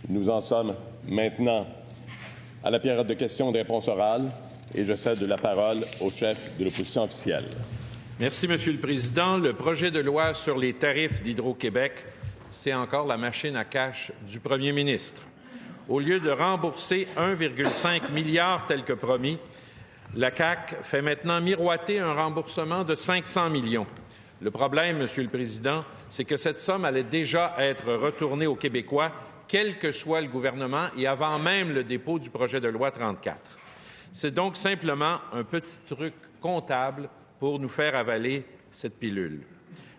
Nous en sommes maintenant à la période de questions et de réponses orales et je cède la parole au chef de l'opposition officielle. Merci, Monsieur le Président. Le projet de loi sur les tarifs d'Hydro-Québec, c'est encore la machine à cash du premier ministre. Au lieu de rembourser 1,5 milliard tel que promis, la CAQ fait maintenant miroiter un remboursement de 500 millions. Le problème, Monsieur le Président, c'est que cette somme allait déjà être retournée aux Québécois, quel que soit le gouvernement et avant même le dépôt du projet de loi 34. C'est donc simplement un petit truc comptable pour nous faire avaler cette pilule.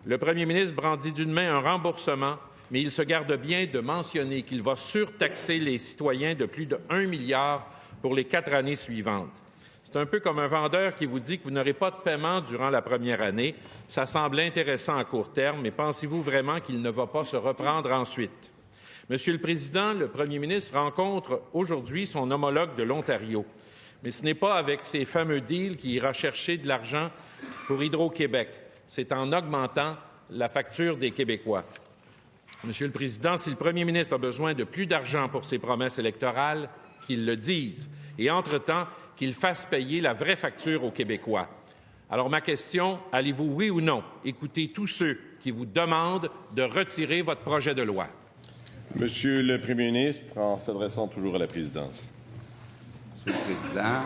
Le premier ministre brandit d'une main un remboursement, mais il se garde bien de mentionner qu'il va surtaxer les citoyens de plus de 1 milliard pour les 4 années suivantes. C'est un peu comme un vendeur qui vous dit que vous n'aurez pas de paiement durant la première année. Ça semble intéressant à court terme, mais pensez-vous vraiment qu'il ne va pas se reprendre ensuite? Monsieur le Président, le premier ministre rencontre aujourd'hui son homologue de l'Ontario. Mais ce n'est pas avec ces fameux deals qu'il ira chercher de l'argent pour Hydro-Québec. C'est en augmentant la facture des Québécois. Monsieur le Président, si le premier ministre a besoin de plus d'argent pour ses promesses électorales, qu'il le dise. Et entre-temps, qu'il fasse payer la vraie facture aux Québécois. Alors ma question, allez-vous, oui ou non, écouter tous ceux qui vous demandent de retirer votre projet de loi? Monsieur le Premier ministre, en s'adressant toujours à la présidence. Monsieur le Président,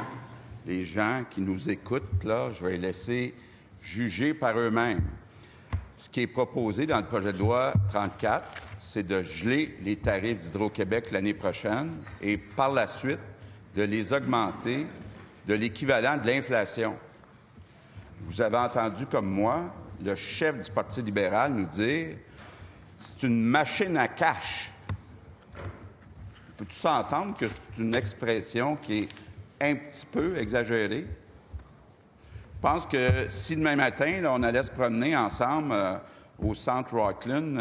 les gens qui nous écoutent, là, je vais les laisser juger par eux-mêmes. Ce qui est proposé dans le projet de loi 34, c'est de geler les tarifs d'Hydro-Québec l'année prochaine et par la suite de les augmenter de l'équivalent de l'inflation. Vous avez entendu comme moi le chef du Parti libéral nous dire « c'est une machine à cash ». On peut tous entendre que c'est une expression qui est un petit peu exagérée. Je pense que si demain matin, là, on allait se promener ensemble au centre Rockland,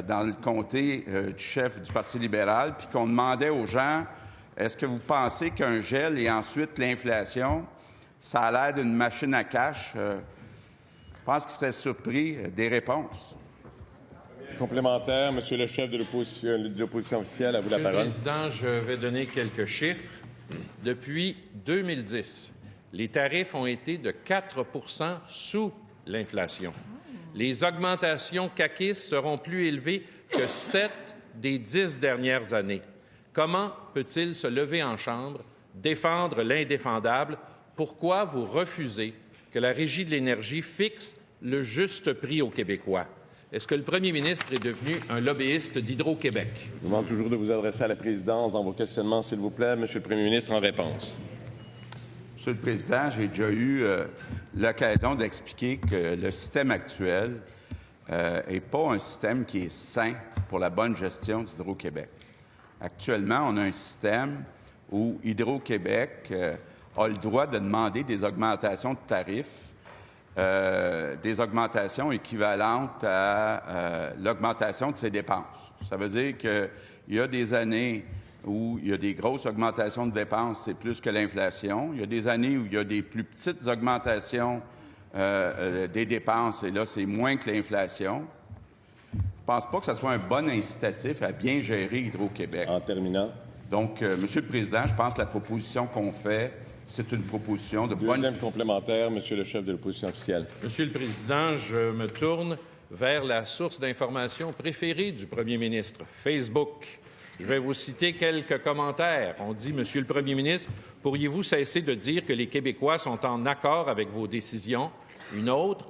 dans le comté du chef du Parti libéral, puis qu'on demandait aux gens « Est-ce que vous pensez qu'un gel et ensuite l'inflation, ça a l'air d'une machine à cash? » Je pense qu'ils seraient surpris des réponses. Complémentaire, Monsieur le chef de l'opposition officielle, à vous la parole. Monsieur le Président, je vais donner quelques chiffres. Depuis 2010, les tarifs ont été de 4 % sous l'inflation. Les augmentations caquistes seront plus élevées que 7 des 10 dernières années. Comment peut-il se lever en chambre, défendre l'indéfendable? Pourquoi vous refusez que la Régie de l'énergie fixe le juste prix aux Québécois? Est-ce que le premier ministre est devenu un lobbyiste d'Hydro-Québec? Je vous demande toujours de vous adresser à la présidence dans vos questionnements, s'il vous plaît. Monsieur le Premier ministre, en réponse. Monsieur le Président, j'ai déjà eu l'occasion d'expliquer que le système actuel n'est pas un système qui est sain pour la bonne gestion d'Hydro-Québec. Actuellement, on a un système où Hydro-Québec a le droit de demander des augmentations de tarifs, des augmentations équivalentes à l'augmentation de ses dépenses. Ça veut dire qu'il y a des années où il y a des grosses augmentations de dépenses, c'est plus que l'inflation. Il y a des années où il y a des plus petites augmentations des dépenses, et là, c'est moins que l'inflation. Je ne pense pas que ce soit un bon incitatif à bien gérer Hydro-Québec. En terminant. Donc, Monsieur le Président, je pense que la proposition qu'on fait, c'est une proposition de bonne... Deuxième complémentaire, Monsieur le chef de l'opposition officielle. Monsieur le Président, je me tourne vers la source d'information préférée du premier ministre, Facebook. Je vais vous citer quelques commentaires. On dit, Monsieur le Premier ministre, pourriez-vous cesser de dire que les Québécois sont en accord avec vos décisions? Une autre,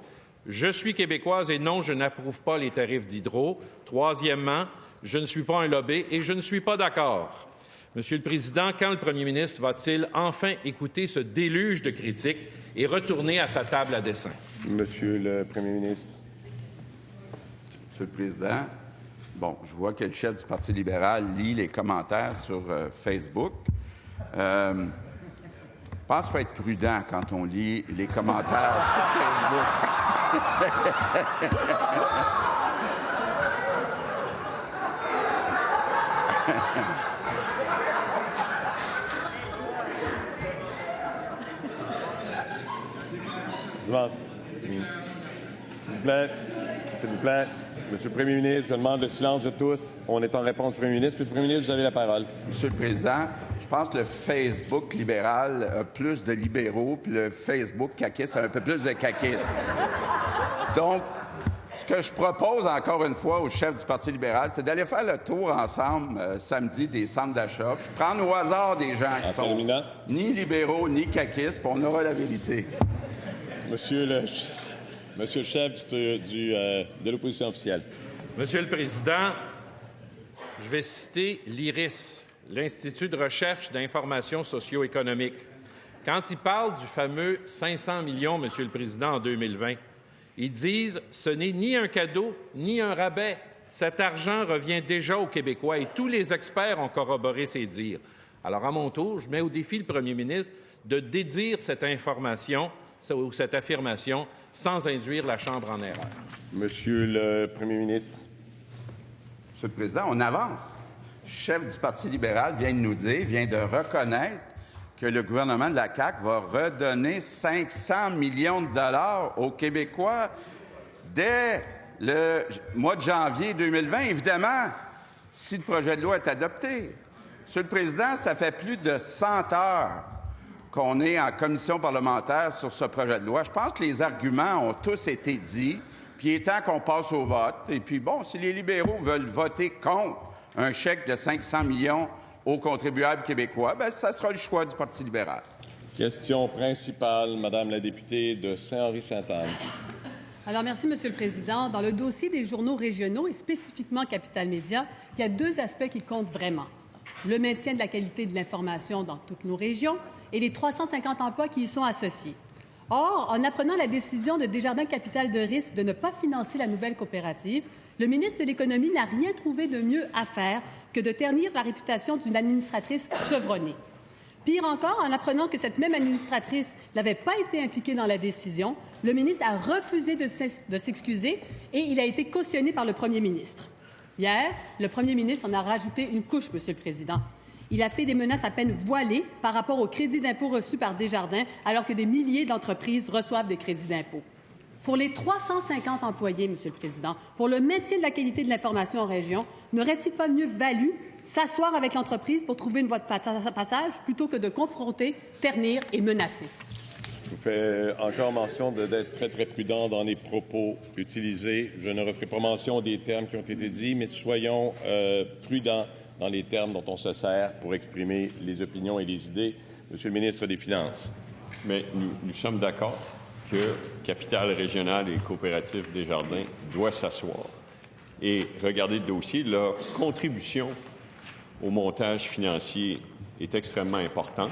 je suis québécoise et non, je n'approuve pas les tarifs d'Hydro. Troisièmement, je ne suis pas un lobby et je ne suis pas d'accord. Monsieur le Président, quand le premier ministre va-t-il enfin écouter ce déluge de critiques et retourner à sa table à dessin? Monsieur le Premier ministre. Monsieur le Président, bon, je vois que le chef du Parti libéral lit les commentaires sur Facebook. Je pense qu'il faut être prudent quand on lit les commentaires sur Facebook. S'il vous plaît. S'il vous plaît. Monsieur le Premier ministre, je demande le silence de tous. On est en réponse au Premier ministre. Monsieur le Premier ministre, vous avez la parole. Monsieur le Président, je pense que le Facebook libéral a plus de libéraux, puis le Facebook caquiste a un peu plus de caquistes. Donc, ce que je propose encore une fois au chef du Parti libéral, c'est d'aller faire le tour ensemble samedi des centres d'achat, puis prendre au hasard des gens qui sont ni libéraux ni caquistes, puis on aura la vérité. Monsieur le chef de l'opposition officielle. Monsieur le Président, je vais citer l'IRIS, l'Institut de recherche d'information socio-économique. Quand il parle du fameux 500 millions, Monsieur le Président, en 2020, ils disent « ce n'est ni un cadeau, ni un rabais. Cet argent revient déjà aux Québécois » et tous les experts ont corroboré ces dires. Alors, à mon tour, je mets au défi le premier ministre de dédire cette information ou cette affirmation sans induire la Chambre en erreur. Monsieur le Premier ministre. Monsieur le Président, on avance. Le chef du Parti libéral vient de reconnaître que le gouvernement de la CAQ va redonner 500 millions de dollars aux Québécois dès le mois de janvier 2020, évidemment, si le projet de loi est adopté. Monsieur le Président, ça fait plus de 100 heures qu'on est en commission parlementaire sur ce projet de loi. Je pense que les arguments ont tous été dits, puis il est temps qu'on passe au vote. Et puis, bon, si les libéraux veulent voter contre un chèque de 500 millions aux contribuables québécois, bien, ça sera le choix du Parti libéral. Question principale, Madame la députée de Saint-Henri-Sainte-Anne. Alors, merci, Monsieur le Président. Dans le dossier des journaux régionaux et spécifiquement Capital Média, il y a deux aspects qui comptent vraiment. Le maintien de la qualité de l'information dans toutes nos régions et les 350 emplois qui y sont associés. Or, en apprenant la décision de Desjardins Capital de Risque de ne pas financer la nouvelle coopérative, le ministre de l'Économie n'a rien trouvé de mieux à faire que de ternir la réputation d'une administratrice chevronnée. Pire encore, en apprenant que cette même administratrice n'avait pas été impliquée dans la décision, le ministre a refusé de s'excuser et il a été cautionné par le premier ministre. Hier, le premier ministre en a rajouté une couche, Monsieur le Président. Il a fait des menaces à peine voilées par rapport aux crédits d'impôt reçus par Desjardins, alors que des milliers d'entreprises reçoivent des crédits d'impôt. Pour les 350 employés, Monsieur le Président, pour le maintien de la qualité de l'information en région, n'aurait-il pas mieux valu s'asseoir avec l'entreprise pour trouver une voie de passage plutôt que de confronter, ternir et menacer? Je vous fais encore mention d'être très, très prudent dans les propos utilisés. Je ne referai pas mention des termes qui ont été dits, mais soyons prudents dans les termes dont on se sert pour exprimer les opinions et les idées. Monsieur le ministre des Finances. Mais nous sommes d'accord que Capital régional et coopérative Desjardins doit s'asseoir et regarder le dossier. Leur contribution au montage financier est extrêmement importante.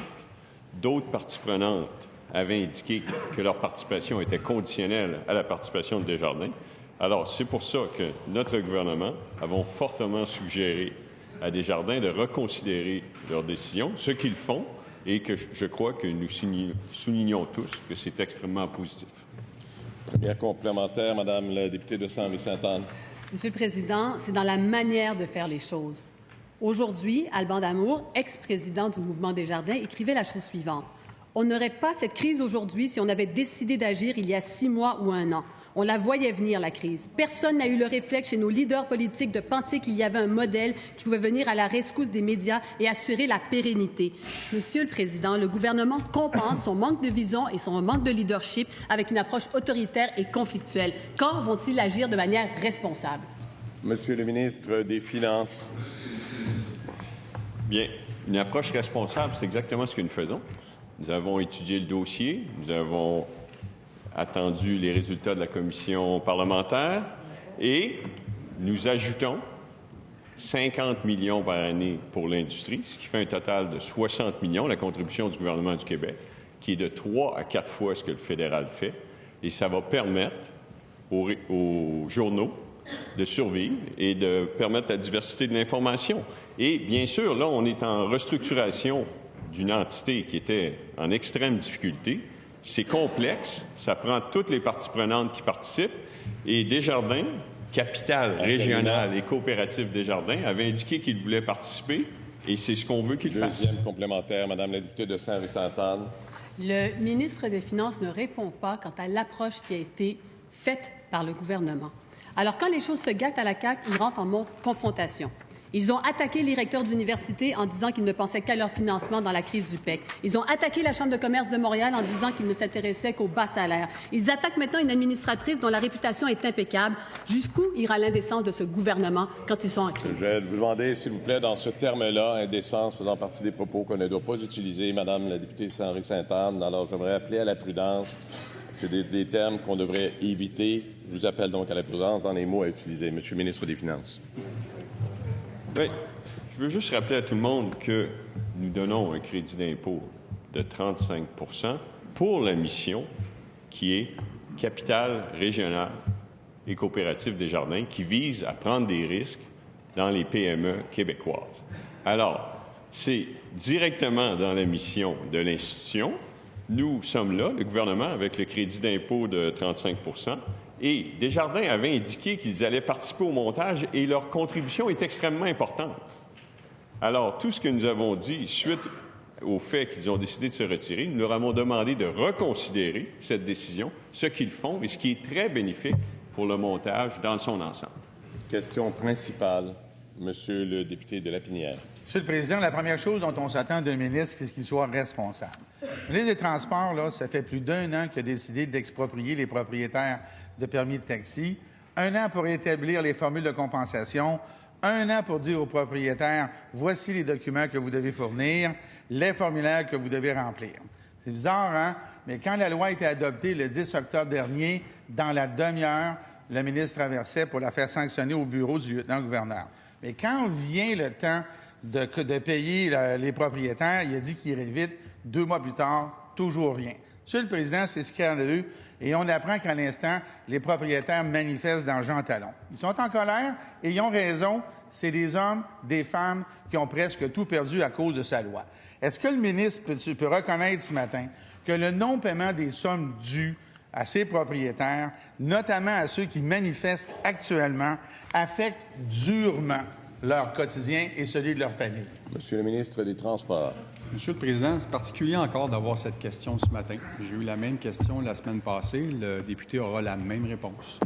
D'autres parties prenantes avaient indiqué que leur participation était conditionnelle à la participation de Desjardins. Alors, c'est pour ça que notre gouvernement avons fortement suggéré à Desjardins de reconsidérer leur décision, ce qu'ils font, et que je crois que nous soulignons tous que c'est extrêmement positif. Première complémentaire, Madame la députée de Saint-Henri-Sainte-Anne. Monsieur le Président, c'est dans la manière de faire les choses. Aujourd'hui, Alban Damour, ex-président du mouvement Desjardins, écrivait la chose suivante. On n'aurait pas cette crise aujourd'hui si on avait décidé d'agir il y a 6 mois ou 1 an. On la voyait venir, la crise. Personne n'a eu le réflexe chez nos leaders politiques de penser qu'il y avait un modèle qui pouvait venir à la rescousse des médias et assurer la pérennité. Monsieur le Président, le gouvernement compense son manque de vision et son manque de leadership avec une approche autoritaire et conflictuelle. Quand vont-ils agir de manière responsable? Monsieur le ministre des Finances. Bien, une approche responsable, c'est exactement ce que nous faisons. Nous avons étudié le dossier, nous avons attendu les résultats de la commission parlementaire et nous ajoutons 50 millions par année pour l'industrie, ce qui fait un total de 60 millions, la contribution du gouvernement du Québec, qui est de 3 à 4 fois ce que le fédéral fait. Et ça va permettre aux journaux de survivre et de permettre la diversité de l'information. Et bien sûr, là, on est en restructuration d'une entité qui était en extrême difficulté. C'est complexe, ça prend toutes les parties prenantes qui participent. Et Desjardins, Capital régional et coopérative Desjardins, avaient indiqué qu'ils voulaient participer et c'est ce qu'on veut qu'ils fassent. Deuxième complémentaire, Madame la députée de Saint-Henri-Sainte-Anne. Le ministre des Finances ne répond pas quant à l'approche qui a été faite par le gouvernement. Alors, quand les choses se gâtent à la CAQ, ils rentrent en confrontation. Ils ont attaqué les recteurs d'université en disant qu'ils ne pensaient qu'à leur financement dans la crise du PEC. Ils ont attaqué la Chambre de commerce de Montréal en disant qu'ils ne s'intéressaient qu'aux bas salaires. Ils attaquent maintenant une administratrice dont la réputation est impeccable. Jusqu'où ira l'indécence de ce gouvernement quand ils sont en crise? Je vais vous demander, s'il vous plaît, dans ce terme-là, indécence faisant partie des propos qu'on ne doit pas utiliser, Madame la députée Henry-Sainte-Anne. Alors, j'aimerais appeler à la prudence. C'est des termes qu'on devrait éviter. Je vous appelle donc à la prudence dans les mots à utiliser. Monsieur le ministre des Finances. Bien, je veux juste rappeler à tout le monde que nous donnons un crédit d'impôt de 35 % pour la mission qui est capitale régionale et coopérative des jardins, qui vise à prendre des risques dans les PME québécoises. Alors, c'est directement dans la mission de l'institution. Nous sommes là, le gouvernement, avec le crédit d'impôt de 35 % et Desjardins avaient indiqué qu'ils allaient participer au montage et leur contribution est extrêmement importante. Alors, tout ce que nous avons dit suite au fait qu'ils ont décidé de se retirer, nous leur avons demandé de reconsidérer cette décision, ce qu'ils font et ce qui est très bénéfique pour le montage dans son ensemble. Question principale, Monsieur le député de Lapinière. Monsieur le Président, la première chose dont on s'attend d'un ministre, c'est qu'il soit responsable. Le ministre des Transports, là, ça fait plus d'1 an qu'il a décidé d'exproprier les propriétaires de permis de taxi, 1 an pour établir les formules de compensation, 1 an pour dire aux propriétaires, voici les documents que vous devez fournir, les formulaires que vous devez remplir. C'est bizarre, hein? Mais quand la loi a été adoptée le 10 octobre dernier, dans la demi-heure, le ministre traversait pour la faire sanctionner au bureau du lieutenant-gouverneur. Mais quand vient le temps de payer les propriétaires, il a dit qu'il irait vite. 2 mois plus tard, toujours rien. Monsieur le Président, c'est scandaleux. Et on apprend qu'à l'instant, les propriétaires manifestent dans Jean Talon. Ils sont en colère et ils ont raison. C'est des hommes, des femmes qui ont presque tout perdu à cause de sa loi. Est-ce que le ministre peut reconnaître ce matin que le non-paiement des sommes dues à ses propriétaires, notamment à ceux qui manifestent actuellement, affecte durement leur quotidien et celui de leur famille? Monsieur le ministre des Transports. Monsieur le Président, c'est particulier encore d'avoir cette question ce matin. J'ai eu la même question la semaine passée. Le député aura la même réponse.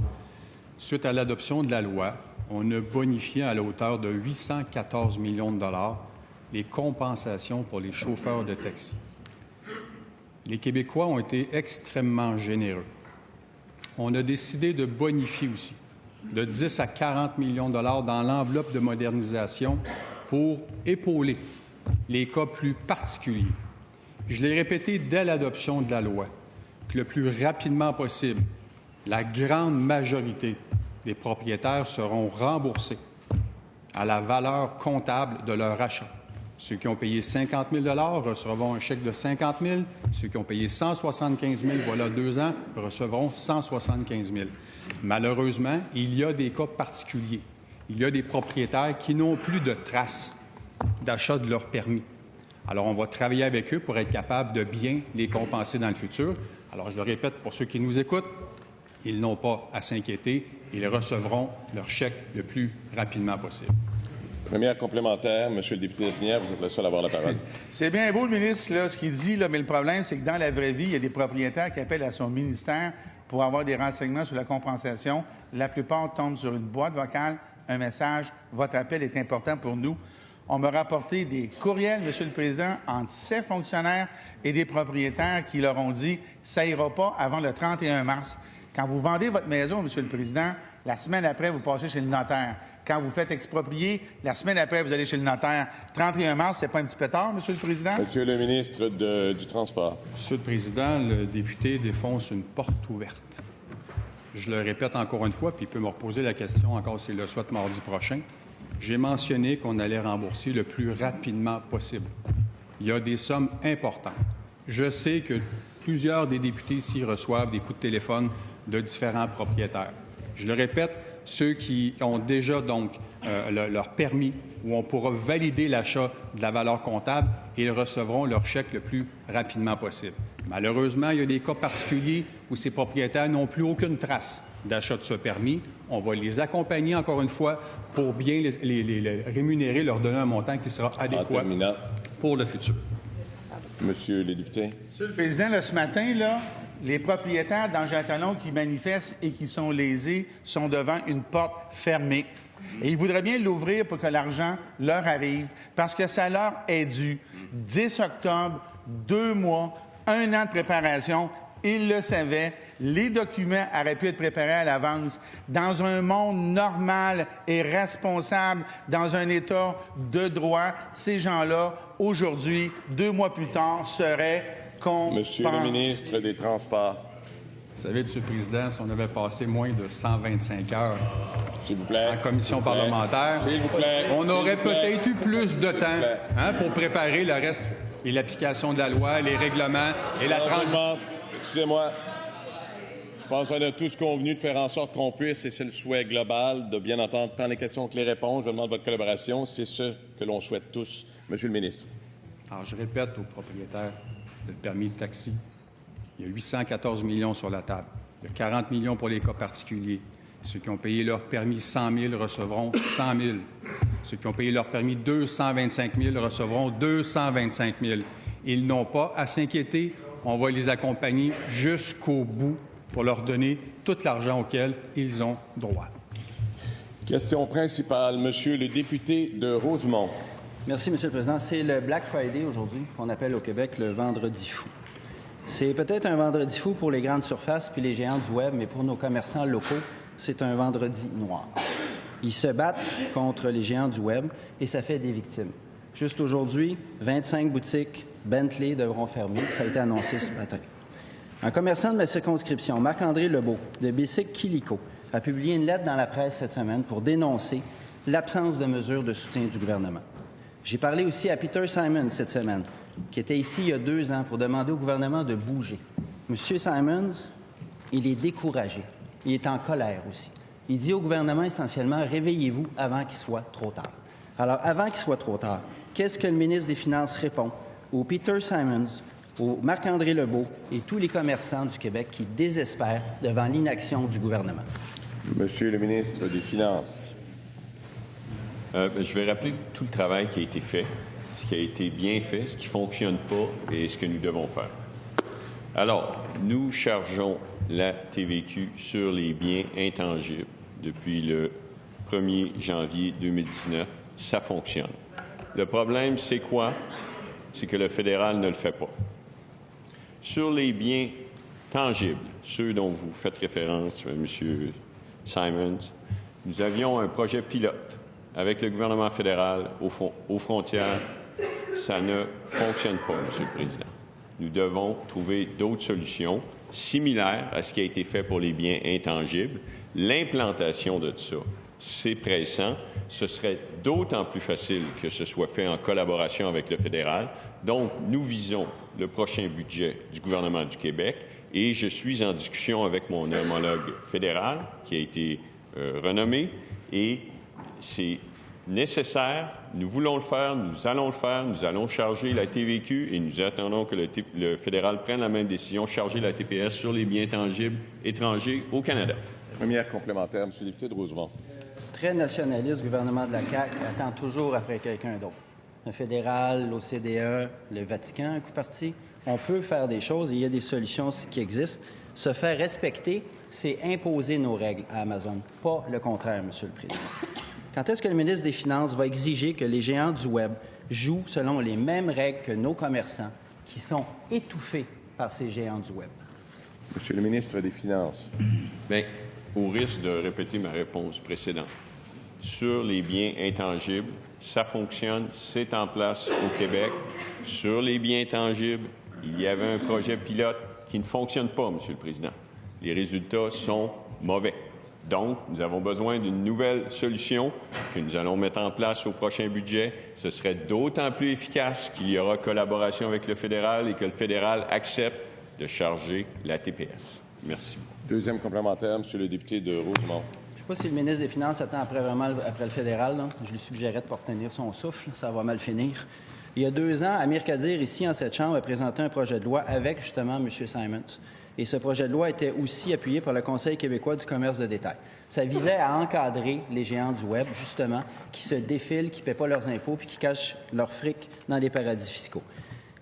Suite à l'adoption de la loi, on a bonifié à la hauteur de 814 millions de dollars les compensations pour les chauffeurs de taxi. Les Québécois ont été extrêmement généreux. On a décidé de bonifier aussi de 10 à 40 millions de dollars dans l'enveloppe de modernisation pour épauler les cas plus particuliers. Je l'ai répété dès l'adoption de la loi, que le plus rapidement possible, la grande majorité des propriétaires seront remboursés à la valeur comptable de leur achat. Ceux qui ont payé 50 000 recevront un chèque de 50 000. Ceux qui ont payé 175 000, voilà 2 ans, recevront 175 000. Malheureusement, il y a des cas particuliers. Il y a des propriétaires qui n'ont plus de traces d'achat de leur permis. Alors, on va travailler avec eux pour être capable de bien les compenser dans le futur. Alors, je le répète pour ceux qui nous écoutent, ils n'ont pas à s'inquiéter. Ils recevront leur chèque le plus rapidement possible. Première complémentaire, Monsieur le député de Lapinière, vous êtes le seul à avoir la parole. C'est bien beau, le ministre, là, ce qu'il dit, là, mais le problème, c'est que dans la vraie vie, il y a des propriétaires qui appellent à son ministère pour avoir des renseignements sur la compensation. La plupart tombent sur une boîte vocale, un message. Votre appel est important pour nous. On m'a rapporté des courriels, Monsieur le Président, entre ces fonctionnaires et des propriétaires qui leur ont dit « ça ira pas avant le 31 mars ». Quand vous vendez votre maison, Monsieur le Président, la semaine après, vous passez chez le notaire. Quand vous faites exproprier, la semaine après, vous allez chez le notaire. 31 mars, c'est pas un petit peu tard, Monsieur le Président? Monsieur le ministre du Transport. Monsieur le Président, le député défonce une porte ouverte. Je le répète encore une fois, puis il peut me reposer la question encore s'il le souhaite mardi prochain. J'ai mentionné qu'on allait rembourser le plus rapidement possible. Il y a des sommes importantes. Je sais que plusieurs des députés ici reçoivent des coups de téléphone de différents propriétaires. Je le répète, ceux qui ont déjà donc leur permis, où on pourra valider l'achat de la valeur comptable, ils recevront leur chèque le plus rapidement possible. Malheureusement, il y a des cas particuliers où ces propriétaires n'ont plus aucune trace d'achat de ce permis. On va les accompagner, encore une fois, pour bien les rémunérer, leur donner un montant qui sera adéquat pour le futur. Monsieur le député. Monsieur le Président, là, ce matin, là, les propriétaires d'engins-talons qui manifestent et qui sont lésés sont devant une porte fermée. Et ils voudraient bien l'ouvrir pour que l'argent leur arrive, parce que ça leur est dû. 10 octobre, 2 mois, 1 an de préparation, ils le savaient. Les documents auraient pu être préparés à l'avance. Dans un monde normal et responsable, dans un État de droit, ces gens-là, aujourd'hui, 2 mois plus tard, seraient compensés. Monsieur le ministre des Transports. Vous savez, M. le Président, si on avait passé moins de 125 heures S'il vous plaît. en commission parlementaire, S'il vous plaît. on aurait S'il vous plaît. peut-être eu plus de temps pour préparer le reste et l'application de la loi, les règlements et la transition. Excusez-moi. Je pense qu'on a tous convenu de faire en sorte qu'on puisse, et c'est le souhait global, de bien entendre tant les questions que les réponses. Je demande votre collaboration. C'est ce que l'on souhaite tous. Monsieur le ministre. Alors, je répète aux propriétaires de permis de taxi, il y a 814 millions sur la table. Il y a 40 millions pour les cas particuliers. Ceux qui ont payé leur permis 100 000 recevront 100 000. Ceux qui ont payé leur permis 225 000 recevront 225 000. Ils n'ont pas à s'inquiéter. On va les accompagner jusqu'au bout pour leur donner tout l'argent auquel ils ont droit. Question principale, Monsieur le député de Rosemont. Merci, M. le Président. C'est le Black Friday aujourd'hui, qu'on appelle au Québec le vendredi fou. C'est peut-être un vendredi fou pour les grandes surfaces puis les géants du Web, mais pour nos commerçants locaux, c'est un vendredi noir. Ils se battent contre les géants du Web et ça fait des victimes. Juste aujourd'hui, 25 boutiques Bentley devront fermer. Ça a été annoncé ce matin. Un commerçant de ma circonscription, Marc-André Lebeau, de Bessic-Quilico, a publié une lettre dans la presse cette semaine pour dénoncer l'absence de mesures de soutien du gouvernement. J'ai parlé aussi à Peter Simons cette semaine, qui était ici il y a 2 ans pour demander au gouvernement de bouger. M. Simons, il est découragé. Il est en colère aussi. Il dit au gouvernement essentiellement « réveillez-vous avant qu'il soit trop tard ». Alors, avant qu'il soit trop tard, qu'est-ce que le ministre des Finances répond au Peter Simons, au Marc-André Lebeau et tous les commerçants du Québec qui désespèrent devant l'inaction du gouvernement? Monsieur le ministre des Finances. Je vais rappeler tout le travail qui a été fait, ce qui a été bien fait, ce qui ne fonctionne pas et ce que nous devons faire. Alors, nous chargeons la TVQ sur les biens intangibles depuis le 1er janvier 2019. Ça fonctionne. Le problème, c'est quoi? C'est que le fédéral ne le fait pas. Sur les biens tangibles, ceux dont vous faites référence, M. Simons, nous avions un projet pilote avec le gouvernement fédéral aux frontières. Ça ne fonctionne pas, M. le Président. Nous devons trouver d'autres solutions similaires à ce qui a été fait pour les biens intangibles. L'implantation de ça, c'est pressant. Ce serait d'autant plus facile que ce soit fait en collaboration avec le fédéral. Donc, nous visons le prochain budget du gouvernement du Québec et je suis en discussion avec mon homologue fédéral qui a été renommé et c'est nécessaire. Nous voulons le faire, nous allons le faire, nous allons charger la TVQ et nous attendons que le fédéral prenne la même décision, charger la TPS sur les biens tangibles étrangers au Canada. Première complémentaire, M. le député de Rosemont. Très nationaliste, le gouvernement de la CAQ attend toujours après quelqu'un d'autre. Le fédéral, l'OCDE, le Vatican, un coup parti. On peut faire des choses et il y a des solutions qui existent. Se faire respecter, c'est imposer nos règles à Amazon, pas le contraire, M. le Président. Quand est-ce que le ministre des Finances va exiger que les géants du Web jouent selon les mêmes règles que nos commerçants qui sont étouffés par ces géants du Web? Monsieur le ministre des Finances. Bien, au risque de répéter ma réponse précédente, sur les biens intangibles, ça fonctionne, c'est en place au Québec. Sur les biens tangibles, il y avait un projet pilote qui ne fonctionne pas, M. le Président. Les résultats sont mauvais. Donc, nous avons besoin d'une nouvelle solution que nous allons mettre en place au prochain budget. Ce serait d'autant plus efficace qu'il y aura collaboration avec le fédéral et que le fédéral accepte de charger la TPS. Merci. Deuxième complémentaire, M. le député de Rosemont. Je ne sais pas si le ministre des Finances attend après le fédéral. Là. Je lui suggérais de ne pas retenir son souffle. Ça va mal finir. Il y a 2 ans, Amir Kadir, ici, en cette Chambre, a présenté un projet de loi avec, justement, M. Simons. Et ce projet de loi était aussi appuyé par le Conseil québécois du commerce de détail. Ça visait à encadrer les géants du Web, justement, qui se défilent, qui ne paient pas leurs impôts puis qui cachent leur fric dans les paradis fiscaux.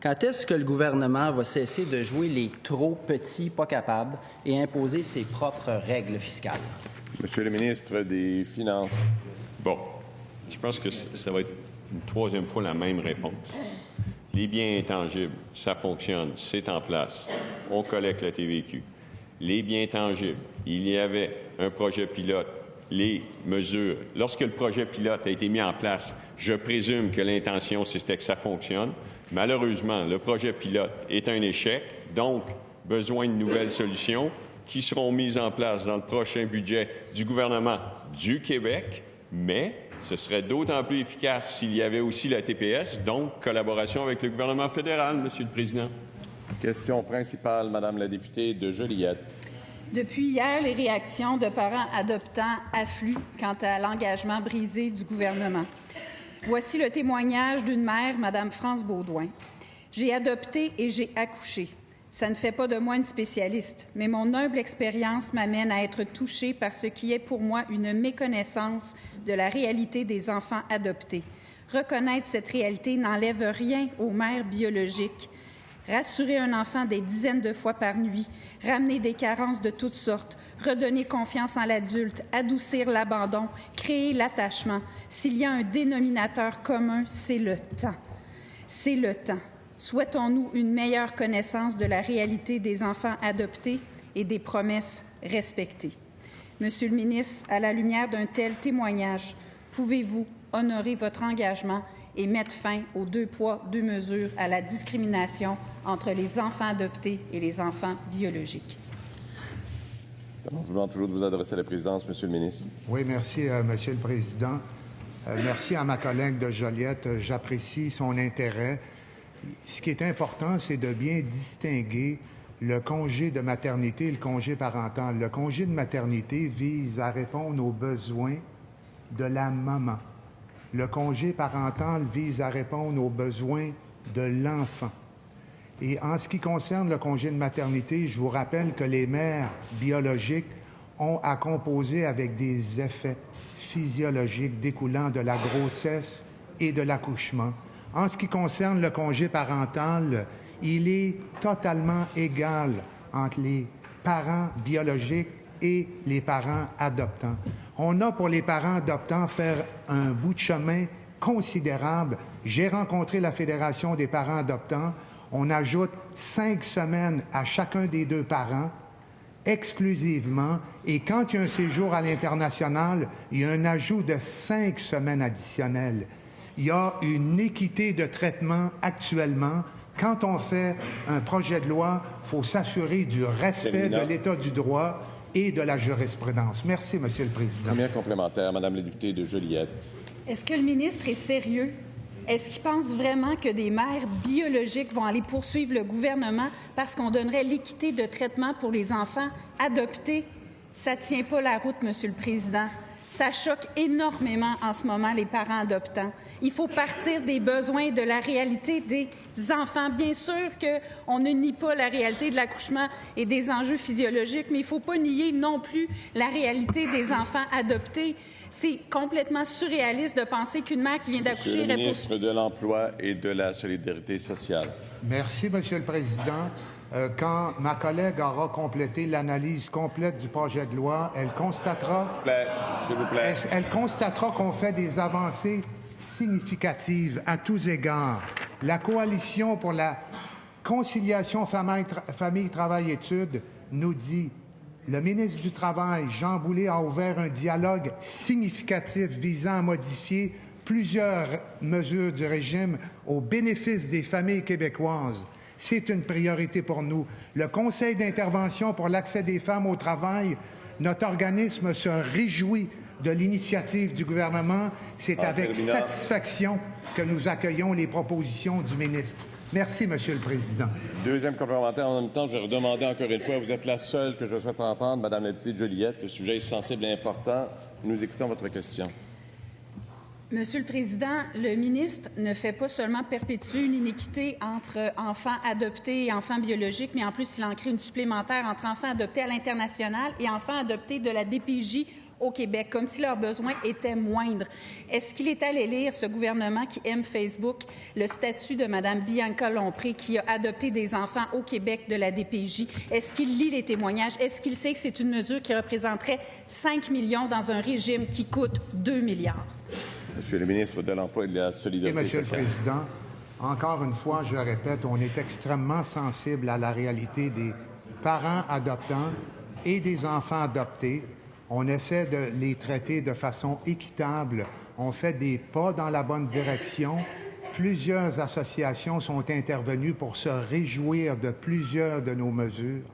Quand est-ce que le gouvernement va cesser de jouer les trop petits pas capables et imposer ses propres règles fiscales? Monsieur le ministre des Finances. Bon, je pense que ça va être une troisième fois la même réponse. Les biens intangibles, ça fonctionne, c'est en place. On collecte la TVQ. Les biens tangibles, il y avait un projet pilote, les mesures. Lorsque le projet pilote a été mis en place, je présume que l'intention, c'était que ça fonctionne. Malheureusement, le projet pilote est un échec, donc besoin de nouvelles solutions qui seront mises en place dans le prochain budget du gouvernement du Québec, mais ce serait d'autant plus efficace s'il y avait aussi la TPS, donc collaboration avec le gouvernement fédéral, Monsieur le Président. Question principale, Madame la députée de Joliette. Depuis hier, les réactions de parents adoptants affluent quant à l'engagement brisé du gouvernement. Voici le témoignage d'une mère, Mme France Baudouin. « J'ai adopté et j'ai accouché. Ça ne fait pas de moi une spécialiste, mais mon humble expérience m'amène à être touchée par ce qui est pour moi une méconnaissance de la réalité des enfants adoptés. Reconnaître cette réalité n'enlève rien aux mères biologiques. Rassurer un enfant des dizaines de fois par nuit, ramener des carences de toutes sortes, redonner confiance en l'adulte, adoucir l'abandon, créer l'attachement. S'il y a un dénominateur commun, c'est le temps. C'est le temps. Souhaitons-nous une meilleure connaissance de la réalité des enfants adoptés et des promesses respectées? Monsieur le ministre, à la lumière d'un tel témoignage, pouvez-vous honorer votre engagement et mettre fin aux 2 poids, 2 mesures à la discrimination entre les enfants adoptés et les enfants biologiques? Je vous demande toujours de vous adresser à la présidence, Monsieur le ministre. Oui, merci, Monsieur le Président. Merci à ma collègue de Joliette. J'apprécie son intérêt. Ce qui est important, c'est de bien distinguer le congé de maternité et le congé parental. Le congé de maternité vise à répondre aux besoins de la maman. Le congé parental vise à répondre aux besoins de l'enfant. Et en ce qui concerne le congé de maternité, je vous rappelle que les mères biologiques ont à composer avec des effets physiologiques découlant de la grossesse et de l'accouchement. En ce qui concerne le congé parental, il est totalement égal entre les parents biologiques et les parents adoptants. On a pour les parents adoptants faire un bout de chemin considérable. J'ai rencontré la Fédération des parents adoptants. On ajoute 5 semaines à chacun des 2 parents exclusivement. Et quand il y a un séjour à l'international, il y a un ajout de 5 semaines additionnelles. Il y a une équité de traitement actuellement. Quand on fait un projet de loi, il faut s'assurer du respect de l'état du droit et de la jurisprudence. Merci, Monsieur le Président. Première complémentaire, Madame la députée de Joliette. Est-ce que le ministre est sérieux? Est-ce qu'il pense vraiment que des mères biologiques vont aller poursuivre le gouvernement parce qu'on donnerait l'équité de traitement pour les enfants adoptés? Ça ne tient pas la route, Monsieur le Président. Ça choque énormément en ce moment les parents adoptants. Il faut partir des besoins de la réalité des enfants. Bien sûr qu'on ne nie pas la réalité de l'accouchement et des enjeux physiologiques, mais il ne faut pas nier non plus la réalité des enfants adoptés. C'est complètement surréaliste de penser qu'une mère qui vient d'accoucher... Monsieur le ministre de l'Emploi et de la Solidarité sociale. Merci, Monsieur le Président. Quand ma collègue aura complété l'analyse complète du projet de loi, elle constatera... S'il vous plaît. Elle constatera qu'on fait des avancées significatives à tous égards. La Coalition pour la conciliation famille, travail, études nous dit: le ministre du Travail, Jean Boulet, a ouvert un dialogue significatif visant à modifier plusieurs mesures du régime au bénéfice des familles québécoises. C'est une priorité pour nous. Le Conseil d'intervention pour l'accès des femmes au travail, notre organisme se réjouit de l'initiative du gouvernement. C'est avec satisfaction que nous accueillons les propositions du ministre. Merci, Monsieur le Président. Deuxième complémentaire. En même temps, je vais redemander encore une fois, vous êtes la seule que je souhaite entendre, Madame la députée de Joliette. Le sujet est sensible et important. Nous écoutons votre question. Monsieur le Président, le ministre ne fait pas seulement perpétuer une inéquité entre enfants adoptés et enfants biologiques, mais en plus, il en crée une supplémentaire entre enfants adoptés à l'international et enfants adoptés de la DPJ au Québec, comme si leurs besoins étaient moindres. Est-ce qu'il est allé lire, ce gouvernement qui aime Facebook, le statut de Mme Bianca Lompré, qui a adopté des enfants au Québec de la DPJ? Est-ce qu'il lit les témoignages? Est-ce qu'il sait que c'est une mesure qui représenterait 5 millions dans un régime qui coûte 2 milliards? Monsieur le ministre de l'Emploi et de la Solidarité Monsieur sociale. le Président, encore une fois, je le répète, on est extrêmement sensible à la réalité des parents adoptants et des enfants adoptés. On essaie de les traiter de façon équitable. On fait des pas dans la bonne direction. Plusieurs associations sont intervenues pour se réjouir de plusieurs de nos mesures.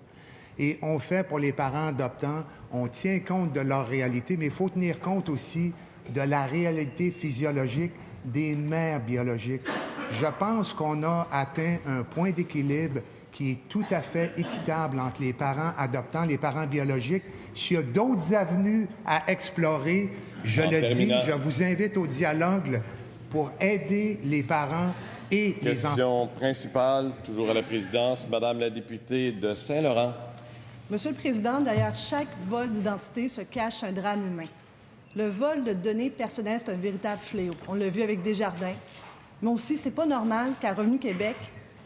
Et on fait pour les parents adoptants, on tient compte de leur réalité, mais il faut tenir compte aussi de la réalité physiologique des mères biologiques. Je pense qu'on a atteint un point d'équilibre qui est tout à fait équitable entre les parents adoptants, les parents biologiques. S'il y a d'autres avenues à explorer, je le dis, je vous invite au dialogue pour aider les parents et les enfants. Question principale, toujours à la présidence, Madame la députée de Saint-Laurent. Monsieur le Président, derrière chaque vol d'identité se cache un drame humain. Le vol de données personnelles, c'est un véritable fléau. On l'a vu avec Desjardins. Mais aussi, c'est pas normal qu'à Revenu Québec,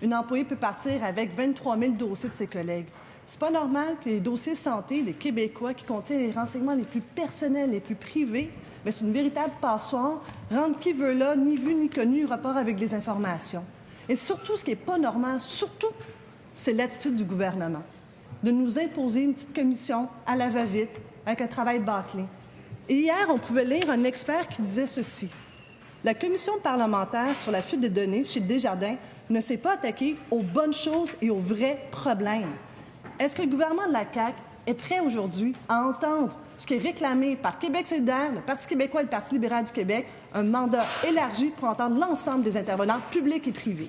une employée peut partir avec 23 000 dossiers de ses collègues. C'est pas normal que les dossiers santé des Québécois qui contiennent les renseignements les plus personnels, les plus privés, bien, c'est une véritable passoire, rendre qui veut là, ni vu ni connu, rapport avec des informations. Et surtout, ce qui n'est pas normal, surtout, c'est l'attitude du gouvernement. De nous imposer une petite commission à la va-vite, avec un travail bâclé. Et hier, on pouvait lire un expert qui disait ceci. La commission parlementaire sur la fuite de données chez Desjardins ne s'est pas attaquée aux bonnes choses et aux vrais problèmes. Est-ce que le gouvernement de la CAQ est prêt aujourd'hui à entendre ce qui est réclamé par Québec solidaire, le Parti québécois et le Parti libéral du Québec, un mandat élargi pour entendre l'ensemble des intervenants publics et privés?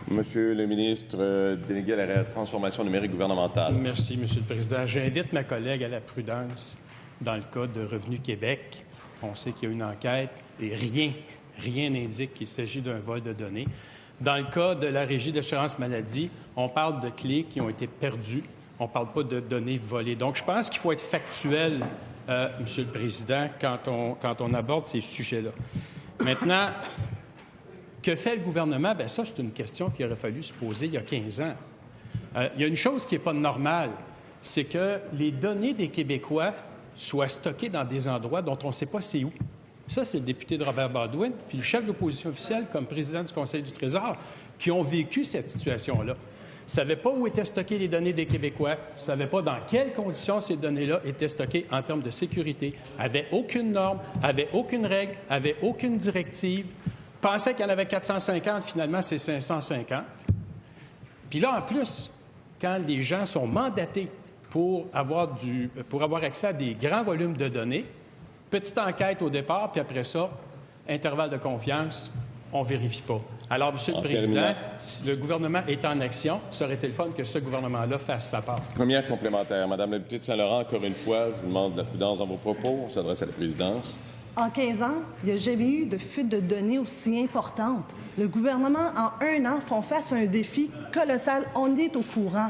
Monsieur le ministre délégué à la transformation numérique gouvernementale. Merci, Monsieur le Président. J'invite ma collègue à la prudence dans le cas de Revenu Québec. On sait qu'il y a une enquête et rien n'indique qu'il s'agit d'un vol de données. Dans le cas de la Régie d'assurance maladie, on parle de clés qui ont été perdues. On ne parle pas de données volées. Donc, je pense qu'il faut être factuel, Monsieur le Président, quand on aborde ces sujets-là. Maintenant, que fait le gouvernement? Bien, ça, c'est une question qu'il aurait fallu se poser il y a 15 ans. Il y a une chose qui n'est pas normale, c'est que les données des Québécois soient stockées dans des endroits dont on ne sait pas c'est où. Ça, c'est le député de Robert Baldwin, puis le chef de l'opposition officielle, comme président du Conseil du Trésor, qui ont vécu cette situation-là. Ne savaient pas où étaient stockées les données des Québécois, ne savaient pas dans quelles conditions ces données-là étaient stockées en termes de sécurité, n'avaient aucune norme, n'avaient aucune règle, n'avaient aucune directive, pensaient qu'il y en avait 450, finalement, c'est 550. Puis là, en plus, quand les gens sont mandatés pour avoir accès à des grands volumes de données, petite enquête au départ, puis après ça, intervalle de confiance, on ne vérifie pas. Alors, Monsieur le Président, si le gouvernement est en action, ça aurait été le fun que ce gouvernement-là fasse sa part. Première complémentaire. Madame la députée de Saint-Laurent, encore une fois, je vous demande de la prudence dans vos propos. On s'adresse à la présidence. En 15 ans, il n'y a jamais eu de fuite de données aussi importante. Le gouvernement, en 1 an, font face à un défi colossal. On est au courant.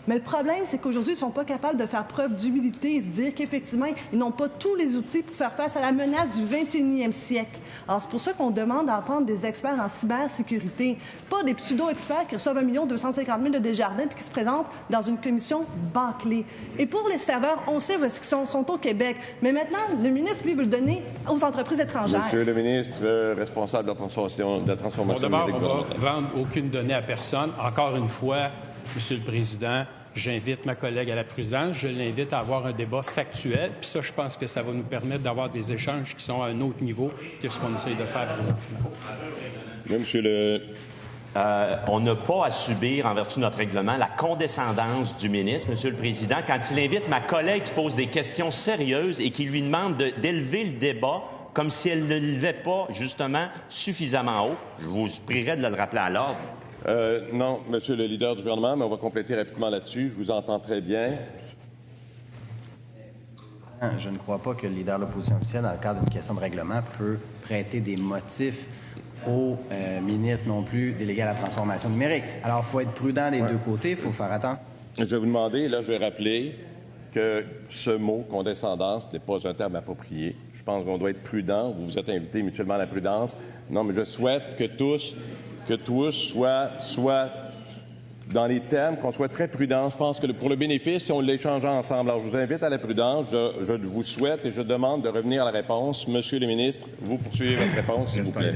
Mais le problème, c'est qu'aujourd'hui, ils ne sont pas capables de faire preuve d'humilité et se dire qu'effectivement, ils n'ont pas tous les outils pour faire face à la menace du 21e siècle. Alors, c'est pour ça qu'on demande d'entendre des experts en cybersécurité, pas des pseudo-experts qui reçoivent 1 250 000 de Desjardins puis qui se présentent dans une commission bâclée. Et pour les serveurs, on sait où est-ce qu'ils sont au Québec. Mais maintenant, le ministre, lui, veut le donner aux entreprises étrangères. Monsieur le ministre responsable de la transformation D'abord, numérique on ne va vendre aucune donnée à personne. Encore une fois, Monsieur le Président, j'invite ma collègue à la prudence. Je l'invite à avoir un débat factuel. Puis ça, je pense que ça va nous permettre d'avoir des échanges qui sont à un autre niveau que ce qu'on essaye de faire présentement. Monsieur le... on n'a pas à subir, en vertu de notre règlement, la condescendance du ministre, Monsieur le Président, quand il invite ma collègue qui pose des questions sérieuses et qui lui demande d'élever le débat comme si elle ne l'élevait pas, justement, suffisamment haut. Je vous prierai de le rappeler à l'ordre. Non, Monsieur le leader du gouvernement, mais on va compléter rapidement là-dessus. Je vous entends très bien. Je ne crois pas que le leader de l'opposition officielle, dans le cadre d'une question de règlement, peut prêter des motifs au ministre non plus délégué à la transformation numérique. Alors, il faut être prudent des deux côtés, il faut faire attention. Je vais vous demander, là, je vais rappeler que ce mot « condescendance » n'est pas un terme approprié. Je pense qu'on doit être prudent. Vous vous êtes invités mutuellement à la prudence. Non, mais je souhaite que tous soient dans les termes, qu'on soit très prudents. Je pense que pour le bénéfice, si on l'échange ensemble. Alors, je vous invite à la prudence. Je vous souhaite et je demande de revenir à la réponse. Monsieur le ministre, vous poursuivez votre réponse, s'il vous plaît.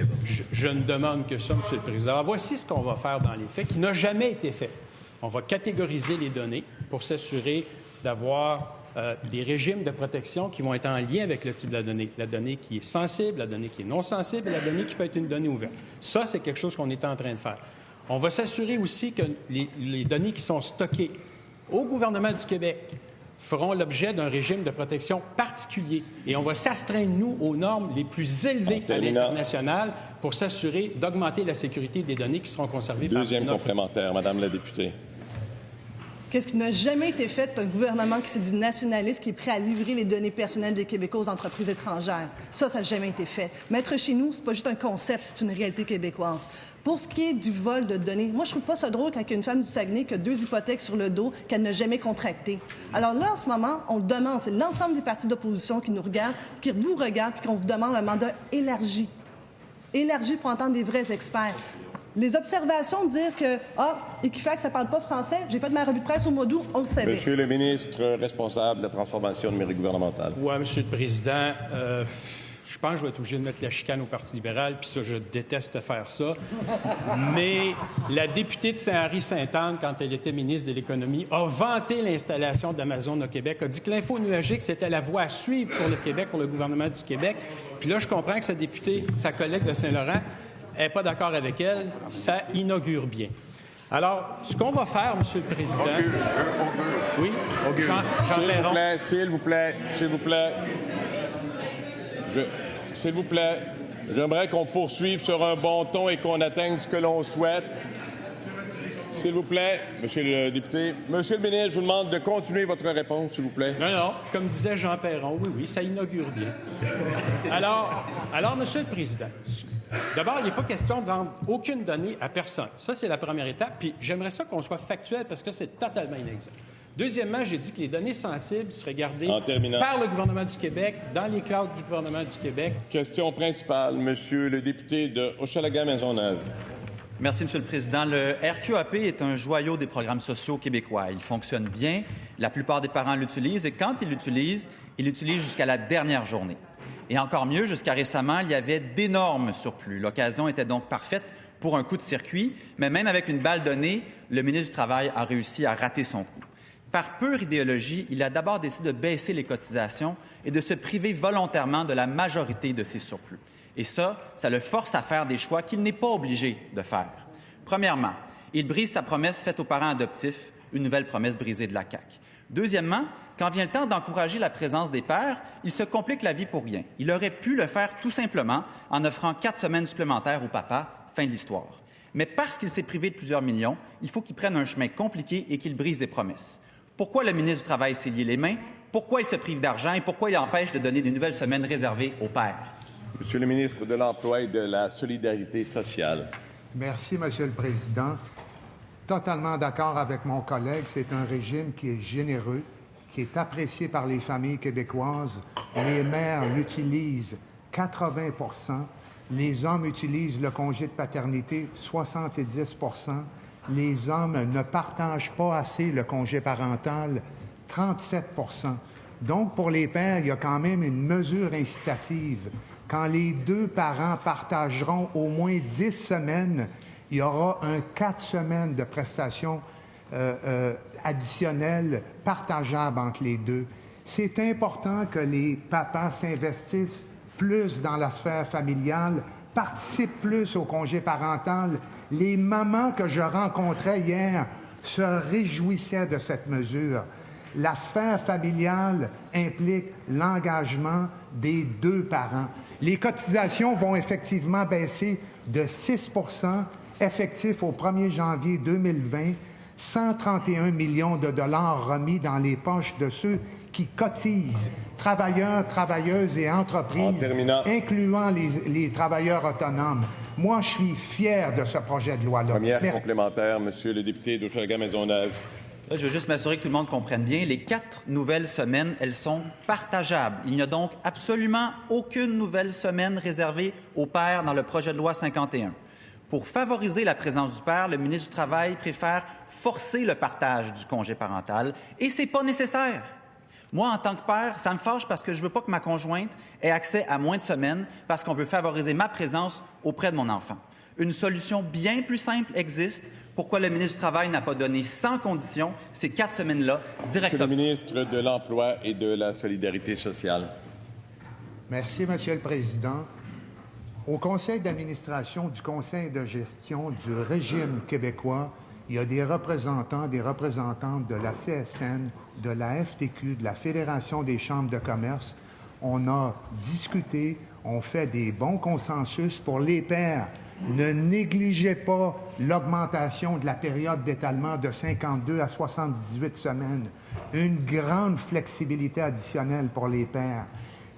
Je ne demande que ça, Monsieur le Président. Alors, voici ce qu'on va faire dans les faits, qui n'a jamais été fait. On va catégoriser les données pour s'assurer d'avoir des régimes de protection qui vont être en lien avec le type de la donnée qui est sensible, la donnée qui est non sensible et la donnée qui peut être une donnée ouverte. Ça, c'est quelque chose qu'on est en train de faire. On va s'assurer aussi que les données qui sont stockées au gouvernement du Québec feront l'objet d'un régime de protection particulier. Et on va s'astreindre, nous, aux normes les plus élevées à l'international pour s'assurer d'augmenter la sécurité des données qui seront conservées par Deuxième complémentaire, Madame la députée. Qu'est-ce qui n'a jamais été fait? C'est un gouvernement qui se dit nationaliste, qui est prêt à livrer les données personnelles des Québécois aux entreprises étrangères. Ça n'a jamais été fait. Mettre chez nous, c'est pas juste un concept, c'est une réalité québécoise. Pour ce qui est du vol de données, moi, je trouve pas ça drôle quand il y a une femme du Saguenay qui a 2 hypothèques sur le dos qu'elle n'a jamais contractées. Alors là, en ce moment, on le demande. C'est l'ensemble des partis d'opposition qui nous regardent, qui vous regardent, puis qu'on vous demande un mandat élargi. Élargi pour entendre des vrais experts. Les observations de dire que, Equifax, ça ne parle pas français, j'ai fait ma revue de presse au mois d'août, on le savait. Monsieur le ministre responsable de la transformation numérique gouvernementale. Oui, Monsieur le Président. Je pense que je vais être obligé de mettre la chicane au Parti libéral, puis ça, je déteste faire ça. Mais la députée de Saint-Henri-Sainte-Anne, quand elle était ministre de l'Économie, a vanté l'installation d'Amazon au Québec, a dit que l'info nuagique, c'était la voie à suivre pour le Québec, pour le gouvernement du Québec. Puis là, je comprends que sa députée, sa collègue de Saint-Laurent, n'est pas d'accord avec elle. Ça inaugure bien. Alors, ce qu'on va faire, Monsieur le Président... Oui, S'il vous plaît. S'il vous plaît, j'aimerais qu'on poursuive sur un bon ton et qu'on atteigne ce que l'on souhaite. S'il vous plaît, Monsieur le député. Monsieur le ministre, je vous demande de continuer votre réponse, s'il vous plaît. Non. Comme disait Jean Perron, oui, ça inaugure bien. Alors, Monsieur le Président, d'abord, il n'est pas question de vendre aucune donnée à personne. Ça, c'est la première étape. Puis j'aimerais ça qu'on soit factuel parce que c'est totalement inexact. Deuxièmement, j'ai dit que les données sensibles seraient gardées par le gouvernement du Québec, dans les clouds du gouvernement du Québec. Question principale, Monsieur le député de Hochelaga-Maisonneuve. Merci, Monsieur le Président. Le RQAP est un joyau des programmes sociaux québécois. Il fonctionne bien. La plupart des parents l'utilisent et quand ils l'utilisent jusqu'à la dernière journée. Et encore mieux, jusqu'à récemment, il y avait d'énormes surplus. L'occasion était donc parfaite pour un coup de circuit, mais même avec une balle donnée, le ministre du Travail a réussi à rater son coup. Par pure idéologie, il a d'abord décidé de baisser les cotisations et de se priver volontairement de la majorité de ses surplus. Et ça le force à faire des choix qu'il n'est pas obligé de faire. Premièrement, il brise sa promesse faite aux parents adoptifs, une nouvelle promesse brisée de la CAQ. Deuxièmement, quand vient le temps d'encourager la présence des pères, il se complique la vie pour rien. Il aurait pu le faire tout simplement en offrant 4 semaines supplémentaires au papa, fin de l'histoire. Mais parce qu'il s'est privé de plusieurs millions, il faut qu'il prenne un chemin compliqué et qu'il brise des promesses. Pourquoi le ministre du Travail s'est lié les mains? Pourquoi il se prive d'argent et pourquoi il empêche de donner des nouvelles semaines réservées aux pères? Monsieur le ministre de l'Emploi et de la Solidarité sociale. Merci, Monsieur le Président. Totalement d'accord avec mon collègue. C'est un régime qui est généreux, qui est apprécié par les familles québécoises. Les mères l'utilisent 80 %. Les hommes utilisent le congé de paternité 70 %. Les hommes ne partagent pas assez le congé parental, 37 %. Donc, pour les pères, il y a quand même une mesure incitative. Quand les 2 parents partageront au moins 10 semaines, il y aura 4 semaines de prestations additionnelles partageables entre les deux. C'est important que les papas s'investissent plus dans la sphère familiale, participent plus au congé parental. Les mamans que je rencontrais hier se réjouissaient de cette mesure. La sphère familiale implique l'engagement des 2 parents. Les cotisations vont effectivement baisser de 6 % effectif au 1er janvier 2020, 131 millions de dollars remis dans les poches de ceux qui cotisent, travailleurs, travailleuses et entreprises, incluant les travailleurs autonomes. Moi, je suis fier de ce projet de loi-là. Première complémentaire, Monsieur le député d'Hochelaga-Maisonneuve. Là, je veux juste m'assurer que tout le monde comprenne bien. Les 4 nouvelles semaines, elles sont partageables. Il n'y a donc absolument aucune nouvelle semaine réservée aux pères dans le projet de loi 51. Pour favoriser la présence du père, le ministre du Travail préfère forcer le partage du congé parental et c'est pas nécessaire. Moi, en tant que père, ça me fâche parce que je veux pas que ma conjointe ait accès à moins de semaines parce qu'on veut favoriser ma présence auprès de mon enfant. Une solution bien plus simple existe. Pourquoi le ministre du Travail n'a pas donné sans condition ces 4 semaines-là directement? Monsieur le ministre de l'Emploi et de la Solidarité sociale. Merci, Monsieur le Président. Au conseil d'administration du conseil de gestion du régime québécois, il y a des représentants, des représentantes de la CSN, de la FTQ, de la Fédération des chambres de commerce. On a discuté, on fait des bons consensus pour les pairs. Ne négligez pas l'augmentation de la période d'étalement de 52 à 78 semaines. Une grande flexibilité additionnelle pour les pairs.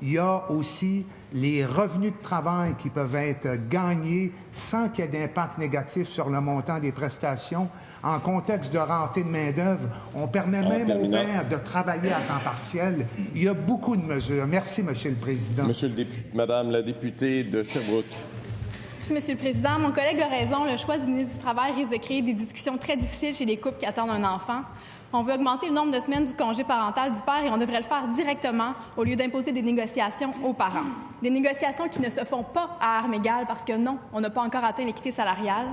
Il y a aussi les revenus de travail qui peuvent être gagnés sans qu'il y ait d'impact négatif sur le montant des prestations. En contexte de rareté de main-d'œuvre, on permet même aux pères de travailler à temps partiel. Il y a beaucoup de mesures. Merci, Monsieur le Président. Madame la députée de Sherbrooke. Merci, Monsieur le Président. Mon collègue a raison. Le choix du ministre du Travail risque de créer des discussions très difficiles chez les couples qui attendent un enfant. On veut augmenter le nombre de semaines du congé parental du père et on devrait le faire directement au lieu d'imposer des négociations aux parents. Des négociations qui ne se font pas à armes égales parce que non, on n'a pas encore atteint l'équité salariale.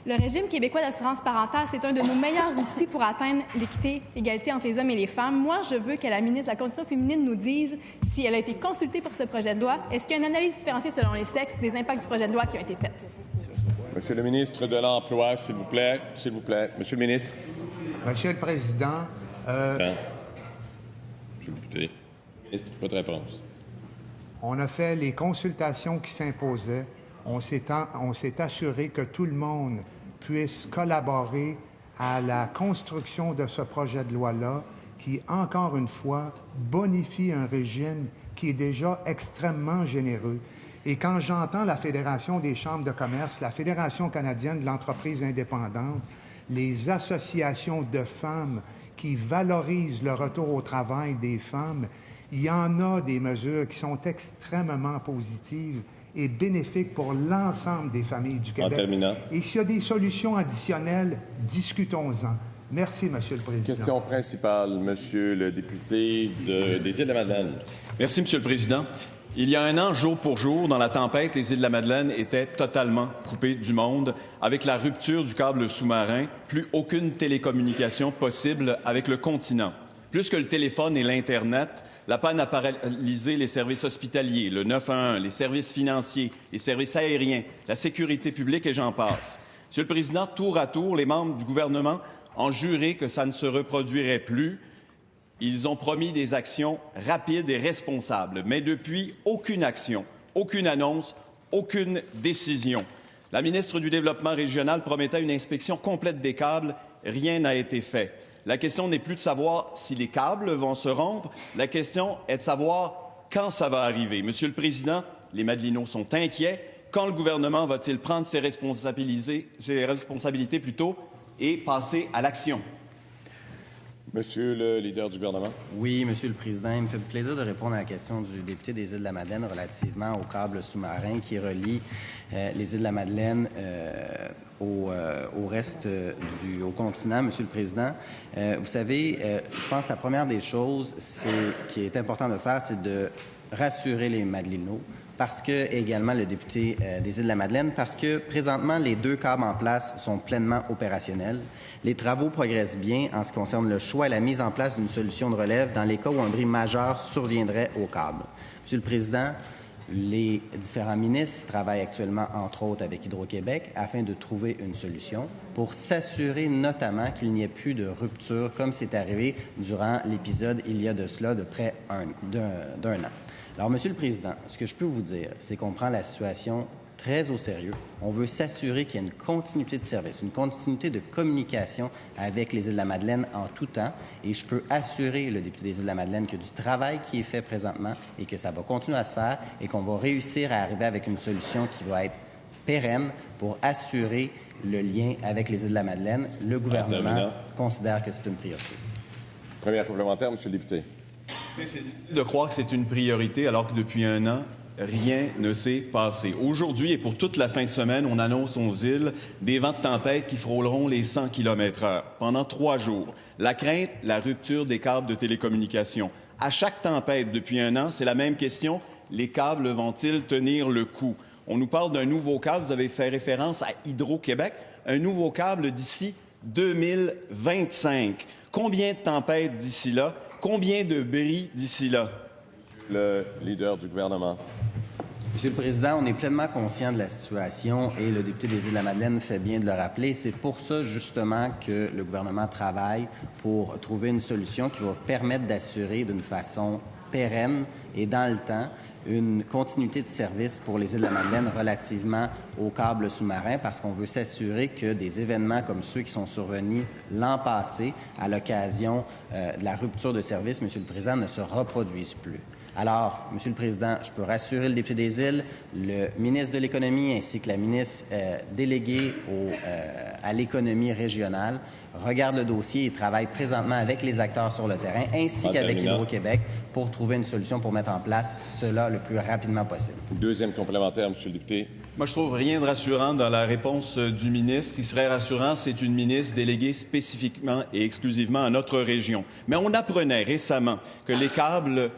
Le régime québécois d'assurance parentale, c'est un de nos meilleurs outils pour atteindre l'équité, l'égalité entre les hommes et les femmes. Moi, je veux que la ministre de la Condition féminine nous dise si elle a été consultée pour ce projet de loi. Est-ce qu'il y a une analyse différenciée selon les sexes des impacts du projet de loi qui ont été faits? Monsieur le ministre de l'Emploi, s'il vous plaît. S'il vous plaît. Monsieur le ministre. Monsieur le Président. Monsieur le député. Ministre, votre réponse. On a fait les consultations qui s'imposaient. On s'est assuré que tout le monde puisse collaborer à la construction de ce projet de loi-là qui, encore une fois, bonifie un régime qui est déjà extrêmement généreux. Et quand j'entends la Fédération des chambres de commerce, la Fédération canadienne de l'entreprise indépendante, les associations de femmes qui valorisent le retour au travail des femmes, il y en a des mesures qui sont extrêmement positives et bénéfiques pour l'ensemble des familles du Québec. En terminant. Et s'il y a des solutions additionnelles, discutons-en. Merci, Monsieur le Président. Question principale, Monsieur le député des Îles-de-la-Madeleine. Merci, Monsieur le Président. Il y a un an, jour pour jour, dans la tempête, les Îles-de-la-Madeleine étaient totalement coupées du monde. Avec la rupture du câble sous-marin, plus aucune télécommunication possible avec le continent. Plus que le téléphone et l'Internet, la panne a paralysé les services hospitaliers, le 911, les services financiers, les services aériens, la sécurité publique et j'en passe. Monsieur le Président, tour à tour, les membres du gouvernement ont juré que ça ne se reproduirait plus. Ils ont promis des actions rapides et responsables. Mais depuis, aucune action, aucune annonce, aucune décision. La ministre du Développement régional promettait une inspection complète des câbles. Rien n'a été fait. La question n'est plus de savoir si les câbles vont se rompre. La question est de savoir quand ça va arriver. Monsieur le Président, les Madelinots sont inquiets. Quand le gouvernement va-t-il prendre ses responsabilités et passer à l'action? Monsieur le leader du gouvernement. Oui, Monsieur le Président. Il me fait plaisir de répondre à la question du député des Îles-de-la-Madeleine relativement au câble sous-marin qui relie les Îles-de-la-Madeleine au reste au continent, Monsieur le Président. Vous savez, je pense que la première des choses qui est important de faire, c'est de rassurer les Madelinots, parce que également le député des Îles-de-la-Madeleine, parce que présentement, les 2 câbles en place sont pleinement opérationnels. Les travaux progressent bien en ce qui concerne le choix et la mise en place d'une solution de relève dans les cas où un bris majeur surviendrait au câble. Monsieur le Président, les différents ministres travaillent actuellement, entre autres, avec Hydro-Québec afin de trouver une solution pour s'assurer notamment qu'il n'y ait plus de rupture comme c'est arrivé durant l'épisode il y a de cela de près d'un an. Alors, Monsieur le Président, ce que je peux vous dire, c'est qu'on prend la situation très au sérieux. On veut s'assurer qu'il y a une continuité de service, une continuité de communication avec les Îles-de-la-Madeleine en tout temps. Et je peux assurer le député des Îles-de-la-Madeleine qu'il y a du travail qui est fait présentement et que ça va continuer à se faire et qu'on va réussir à arriver avec une solution qui va être pérenne pour assurer le lien avec les Îles-de-la-Madeleine. Le gouvernement considère que c'est une priorité. Première complémentaire, M. le député. C'est difficile de croire que c'est une priorité alors que depuis un an, rien ne s'est passé. Aujourd'hui et pour toute la fin de semaine, on annonce aux îles des vents de tempête qui frôleront les 100 km/h pendant 3 jours. La crainte, la rupture des câbles de télécommunication. À chaque tempête depuis un an, c'est la même question. Les câbles vont-ils tenir le coup? On nous parle d'un nouveau câble. Vous avez fait référence à Hydro-Québec. Un nouveau câble d'ici 2025. Combien de tempêtes d'ici là? Combien de bris d'ici là? Le leader du gouvernement. Monsieur le Président, on est pleinement conscient de la situation et le député des Îles-de-la-Madeleine fait bien de le rappeler. C'est pour ça, justement, que le gouvernement travaille pour trouver une solution qui va permettre d'assurer d'une façon pérenne et dans le temps une continuité de service pour les Îles-de-la-Madeleine relativement aux câbles sous-marins parce qu'on veut s'assurer que des événements comme ceux qui sont survenus l'an passé à l'occasion de la rupture de service, Monsieur le Président, ne se reproduisent plus. Alors, Monsieur le Président, je peux rassurer le député des Îles, le ministre de l'Économie ainsi que la ministre déléguée à l'économie régionale regarde le dossier et travaille présentement avec les acteurs sur le terrain ainsi qu'avec Hydro-Québec pour trouver une solution pour mettre en place cela le plus rapidement possible. Deuxième complémentaire, Monsieur le député. Moi, je trouve rien de rassurant dans la réponse du ministre. Ce qui serait rassurant, c'est une ministre déléguée spécifiquement et exclusivement à notre région. Mais on apprenait récemment que les câbles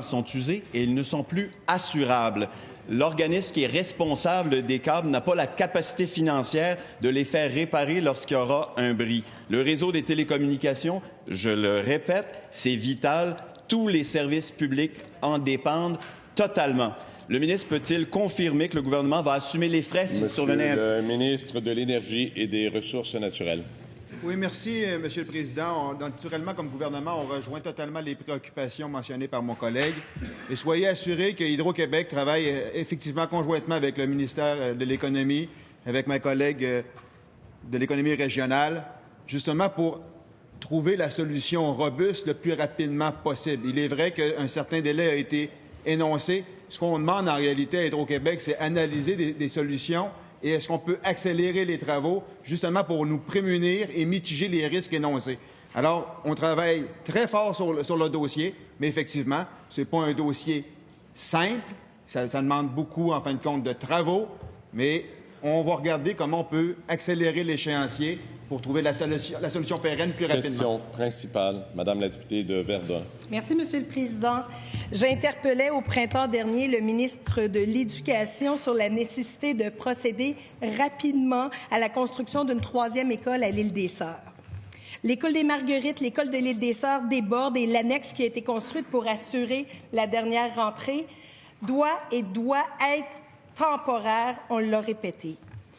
sont usés et ils ne sont plus assurables. L'organisme qui est responsable des câbles n'a pas la capacité financière de les faire réparer lorsqu'il y aura un bris. Le réseau des télécommunications, je le répète, c'est vital. Tous les services publics en dépendent totalement. Le ministre peut-il confirmer que le gouvernement va assumer les frais s'il survenait... Le ministre de l'Énergie et des Ressources naturelles. Oui, merci, Monsieur le Président. Naturellement, comme gouvernement, on rejoint totalement les préoccupations mentionnées par mon collègue. Et soyez assurés que Hydro-Québec travaille effectivement conjointement avec le ministère de l'Économie, avec ma collègue de l'Économie régionale, justement pour trouver la solution robuste le plus rapidement possible. Il est vrai qu'un certain délai a été énoncé. Ce qu'on demande en réalité à Hydro-Québec, c'est analyser des solutions et est-ce qu'on peut accélérer les travaux justement pour nous prémunir et mitiger les risques énoncés. Alors, on travaille très fort sur le dossier, mais effectivement, ce n'est pas un dossier simple. Ça demande beaucoup, en fin de compte, de travaux, mais on va regarder comment on peut accélérer l'échéancier pour trouver la solution pérenne plus rapidement. Question principale, Madame la députée de Verdun. Merci, Monsieur le Président. J'interpellais au printemps dernier le ministre de l'Éducation sur la nécessité de procéder rapidement à la construction d'une 3e école à l'île des Sœurs. L'école des Marguerites, l'école de l'île des Sœurs déborde et l'annexe qui a été construite pour assurer la dernière rentrée doit être temporaire, on l'a répété.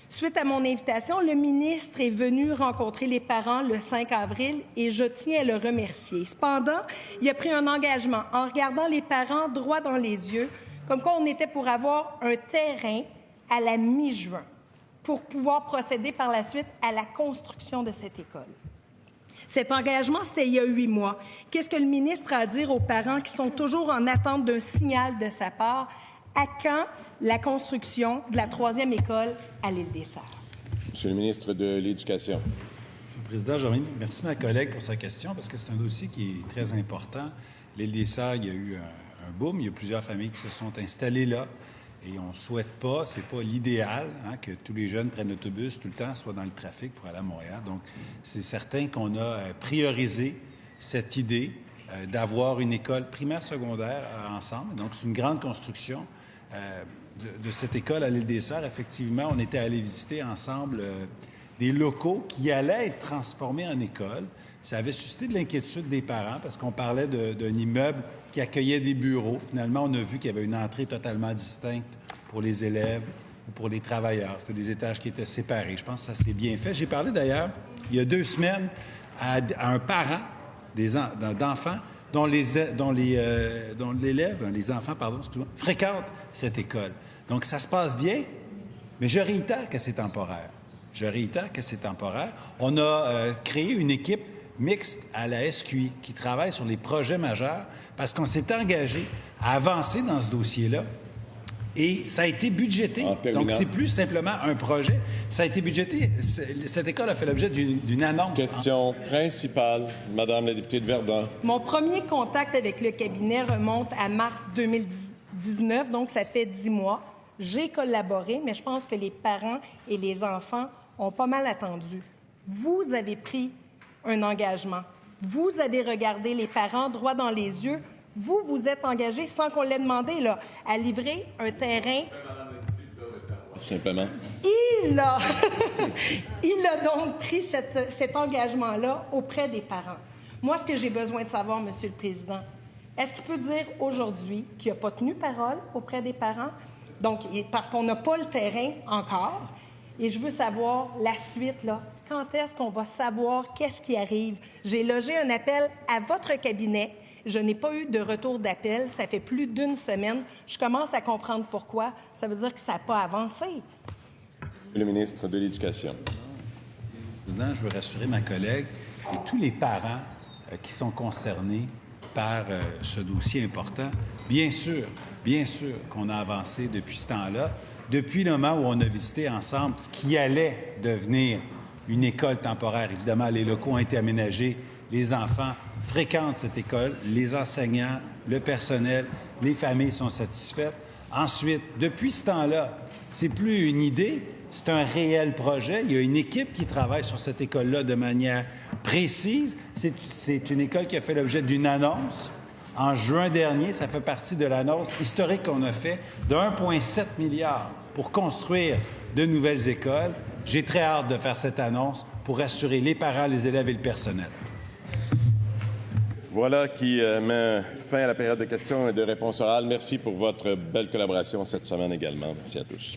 Suite à mon invitation, le ministre est venu rencontrer les parents le 5 avril et je tiens à le remercier. Cependant, il a pris un engagement en regardant les parents droit dans les yeux, comme quoi on était pour avoir un terrain à la mi-juin pour pouvoir procéder par la suite à la construction de cette école. Cet engagement, c'était il y a 8 mois. Qu'est-ce que le ministre a à dire aux parents qui sont toujours en attente d'un signal de sa part? À quand la construction de la 3e école à l'île des Sœurs? Monsieur le ministre de l'Éducation. Monsieur le Président, je remercie ma collègue pour sa question parce que c'est un dossier qui est très important. L'île des Sœurs, il y a eu un boom. Il y a plusieurs familles qui se sont installées là et on ne souhaite pas, c'est pas l'idéal, que tous les jeunes prennent l'autobus tout le temps, soient dans le trafic pour aller à Montréal. Donc, c'est certain qu'on a priorisé cette idée d'avoir une école primaire secondaire ensemble. Donc, c'est une grande construction. De cette école à l'île des Sœurs, effectivement, on était allés visiter ensemble des locaux qui allaient être transformés en école. Ça avait suscité de l'inquiétude des parents parce qu'on parlait d'un immeuble qui accueillait des bureaux. Finalement, on a vu qu'il y avait une entrée totalement distincte pour les élèves ou pour les travailleurs. C'était des étages qui étaient séparés. Je pense que ça s'est bien fait. J'ai parlé d'ailleurs, il y a 2 semaines, à un parent d'enfants dont les enfants fréquentent cette école. Donc, ça se passe bien, mais je réitère que c'est temporaire. On a créé une équipe mixte à la SQI qui travaille sur les projets majeurs parce qu'on s'est engagé à avancer dans ce dossier-là Et ça a été budgété. Donc, c'est plus simplement un projet. Ça a été budgété. Cette école a fait l'objet d'une annonce. Question principale, Madame la députée de Verdun. Mon premier contact avec le cabinet remonte à mars 2019, donc ça fait 10 mois. J'ai collaboré, mais je pense que les parents et les enfants ont pas mal attendu. Vous avez pris un engagement. Vous avez regardé les parents droit dans les yeux. Vous vous êtes engagé, sans qu'on l'ait demandé, là, à livrer un terrain. Tout simplement. Il a donc pris cet engagement-là auprès des parents. Moi, ce que j'ai besoin de savoir, Monsieur le Président, est-ce qu'il peut dire aujourd'hui qu'il n'a pas tenu parole auprès des parents? Donc, parce qu'on n'a pas le terrain encore. Et je veux savoir la suite, là. Quand est-ce qu'on va savoir qu'est-ce qui arrive? J'ai logé un appel à votre cabinet. Je n'ai pas eu de retour d'appel. Ça fait plus d'1 semaine. Je commence à comprendre pourquoi. Ça veut dire que ça n'a pas avancé. Le ministre de l'Éducation. Président, je veux rassurer ma collègue et tous les parents qui sont concernés par ce dossier important. Bien sûr qu'on a avancé depuis ce temps-là. Depuis le moment où on a visité ensemble ce qui allait devenir une école temporaire. Évidemment, les locaux ont été aménagés. Les enfants fréquentent cette école, les enseignants, le personnel, les familles sont satisfaites. Ensuite, depuis ce temps-là, c'est plus une idée, c'est un réel projet. Il y a une équipe qui travaille sur cette école-là de manière précise. C'est une école qui a fait l'objet d'une annonce. En juin dernier, ça fait partie de l'annonce historique qu'on a fait de 1,7 milliard pour construire de nouvelles écoles. J'ai très hâte de faire cette annonce pour rassurer les parents, les élèves et le personnel. Voilà qui met fin à la période de questions et de réponses orales. Merci pour votre belle collaboration cette semaine également. Merci à tous.